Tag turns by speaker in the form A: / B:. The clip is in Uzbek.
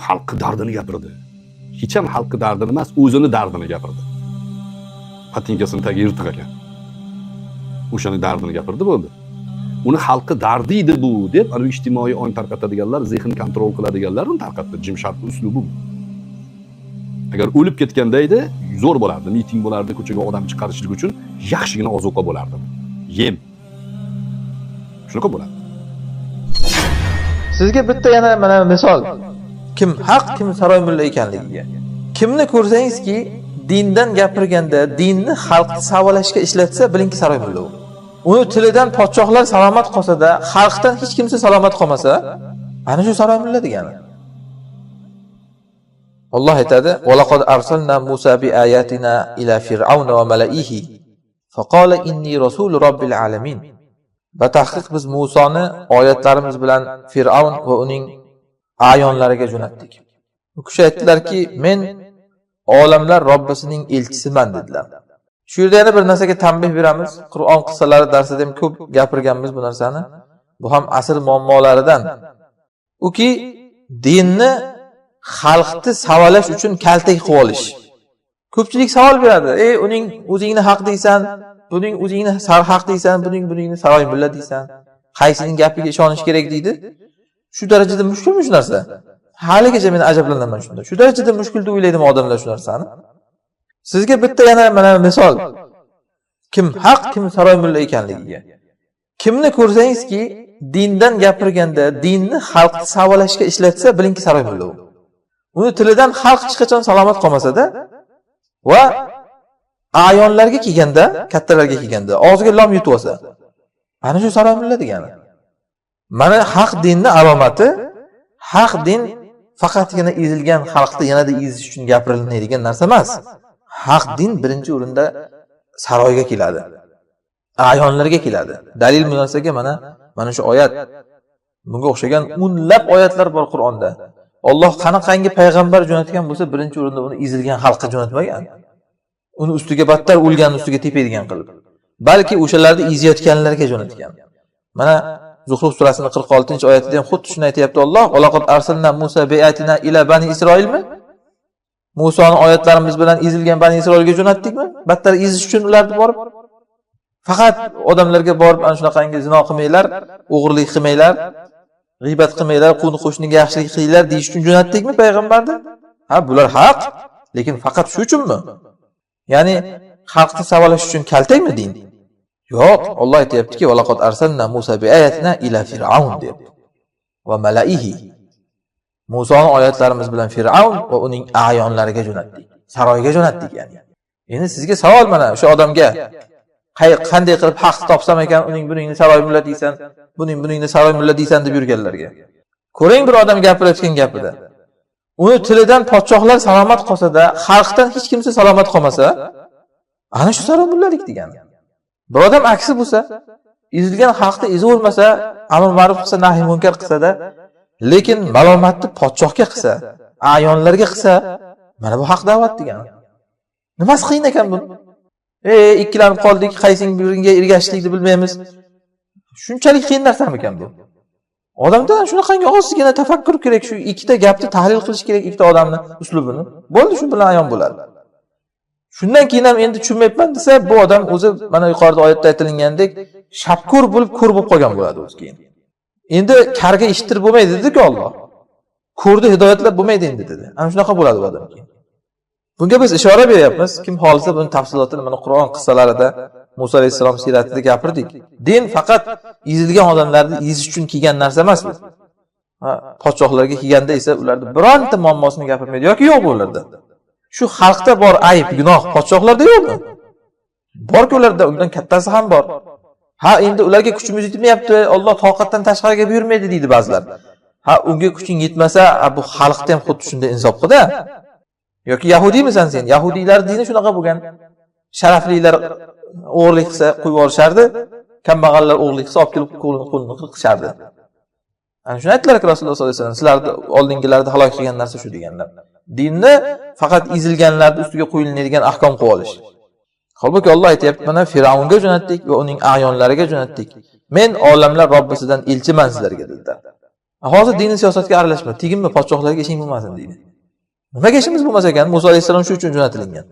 A: xalqi dardini gapirdi. Hech ham xalqi dardini emas, o'zini dardini gapirdi. Patinkasini tagi yirtiq ekan. O'shani dardini gapirdi bo'ldi. Uni xalqi dardi edi bu deb, ana ijtimoiy ong tarqatadiganlar, zehn kontrol qiladiganlar uni tarqatdi. Jimshat uslubi bu. Agar o'lib ketganda edi, zo'r bo'lardi, miting bo'lardi, ko'chaga odam chiqarishlik uchun yaxshigina ozuqa bo'lardi. Yem. Shunaqa bo'ladi.
B: Sizga bitta yana mana misol. Kim haq, kim saroy mulla ekanligiga. Kimni ko'rsangizki, dindan gapirganda, dinni xalqni savolashga ishlatsa, bilingki saroy mulla u. Uni tilidan podshohlar salomat qolsa-da, xalqdan hech kimsa salomat qolmasa, ana shu saroy mulla degani. Alloh aytadi: "Va laqad arsalna Musa bi ayatina ila fir'auna va mala'ihi, faqala inni rasul robbil alamin." Batahqiq biz Musoni oyatlarimiz bilan Fir'avn va uning ayonlariga jo'natdik. U kishi aytdilarki, "Men olamlar Robbisining elchisiman" dedilar. Shu yerda yana bir narsaga tanbeh beramiz. Qur'on qissalari darsida ham ko'p gapirganmiz bu narsani. Bu ham asr muammolaridan. Uki dinni xalqni savolash uchun kaltak qilib olish. Ko'pchilik savol beradi: uning o'zingni haq deysan, buning o'zingni haq deysan, buningni saroy mulla deysan. Qaysining gapiga ishonish kerak deydi. Shu darajada mushkulmi shu narsa? Haligacha men ajablanaman shunda. Shu darajada mushkul deb o'ylaydimi odamlar shu narsani? Sizga bitta yana mana misol. Kim haq, kim saroy mulla ekanligiga. Kimni ko'rsangizki, dindan gapirganda, dinni xalqni savolashga ishlatsa, bilingki saroy mulla u. Uni tilidan xalq hech qachon salomat qolmasa-da va ayonlarga kelganda, kattalarga kelganda, og'ziga lom yutib olsa, ana shu saroy mulla degani. Mana haq dinning alomati, haq din faqatgina ezilgan xalqni yanada ezish uchun gapirilmaydigan narsa emas. Haq din birinchi o'rinda saroyga keladi. Ayonlarga keladi. Dalil bu narsaga mana shu oyat. Bunga o'xshagan o'nlab oyatlar bor Qur'onda. Alloh qanaqangi payg'ambar jo'natgan bo'lsa, birinchi o'rinda uni ezilgan xalqqa jo'natmagan. Uni ustiga battar o'lgan ustiga tepadigan qilib. Balki o'shalarni eziyotganlarga jo'natgan. Mana Zuhruf surasining 46-oyatida ham xuddi shuni aytayapti Alloh: "Va laqad arsalna Musa bi ayatina ila bani Isroilmi?" Musoni oyatlarimiz bilan ezilgan bani Isroilga jo'natdikmi? Battar ezish uchun ularni borib faqat odamlarga borib ana shunaqangi zino qilmanglar, o'g'irlik qilmanglar, g'iybat qilmanglar, qo'ni-qo'shniga yaxshilik qilinglar deyish uchun jo'natdikmi payg'ambarni? Ha, bular haq, lekin faqat shu uchunmi? Ya'ni xalqni savolash uchun kaltakmi din? Yo'q, Alloh aytayaptiki: "Va laqad arsalna Musa bi ayatina ila fir'aun" deb. Va mala'ihi. Musoning oyatlarimiz bilan Fir'avn va uning ayonlariga jo'natdik. Saroyga jo'natdik ya'ni. Endi sizga savol mana o'sha odamga qanday qilib haq topsam ekan, buningni saroy mulla deysan, buningni saroy mulla deysan deb yurganlarga. Ko'ring bir odam gapirayotgan gapida. Uni tilidan podshohlar salomat qolsa-da, xalqdan hech kimsa salomat qolmasa, ana shu saroy mullalik degani. Bir odam aksi bo'lsa, ezilgan xalqni ezib olmasa, amr ma'ruf qilsa, nahiy munkar qilsa-da, lekin malomatni podshohga qilsa, ayonlarga qilsa, mana bu haq da'vat degani. Nimasi qiyin ekan bu? Ikkilanib qoldik, qaysing biriga ergashishlikni bilmaymiz. Shunchalik qiyin narsami ekan bu? Odamdan shunaqangi ozgina tafakkur kerak, shu ikkita gapni tahlil qilish kerak ikkita odamni uslubini. Bo'ldi, shu bilan ayon bo'ladi. Shundan keyin ham endi tushunmayapman desa, bu odam o'zi mana yuqorida oyatda aytilgandek shapko'r bo'lib ko'r bo'lib qolgan bo'ladi o'zi keyin. Endi karga eshittirib bo'lmaydi dedi-ku Alloh. Ko'rni hidoyatlab bo'lmaydi endi dedi. Ana shunaqa bo'ladi bu odam keyin. Bunga biz ishora beryapmiz. Kim xohlasa buni tafsilotini mana Qur'on qissalarida, Musa alayhisalom siyratida gapirdik. Din faqat ezilgan odamlarni ezish uchun kelgan narsa emas bu. Podshohlarga kelganda esa ularni bironta muammosini gapirmaydi yoki yo'q ularda. Shu xalqda bor ayb, gunoh podshohlarda yo'qmi? Borku ularda, undan kattasi ham bor. Ha, endi ularga kuchimiz yetmayapti, Alloh toqatdan tashqariga buyurmaydi deydi ba'zilar. Ha, unga kuching yetmasa, bu xalqda ham xuddi shunday insof qil-da. Yoki yahudiymisan sen? Yahudiylar dini shunaqa bo'lgan. Sharaflilar o'g'irlik qilsa qo'yib yuborishardi, kambag'allar o'g'irlik qilsa olib kelib qo'lini qilqishardi. Ana shuni aytdilar Rasululloh sollallohu alayhi vasallam, sizlarni oldingilarda halok qilgan narsa shu deganlar. Dinni faqat ezilganlarning ustiga qo'yiladigan ahkom qilib olish. Holbuki Alloh aytayapti, mana Fir'avnga jo'natdik va uning ayonlariga jo'natdik. Men olamlar Robbisidan elchiman sizlarga dedilar. Hozir diniy siyosatga aralashma, teginma, podshohlarga ishing bo'lmasin deydi. Nimaga ishimiz bo'lmas ekan? Muso alayhissalom shu uchun jo'natilgan.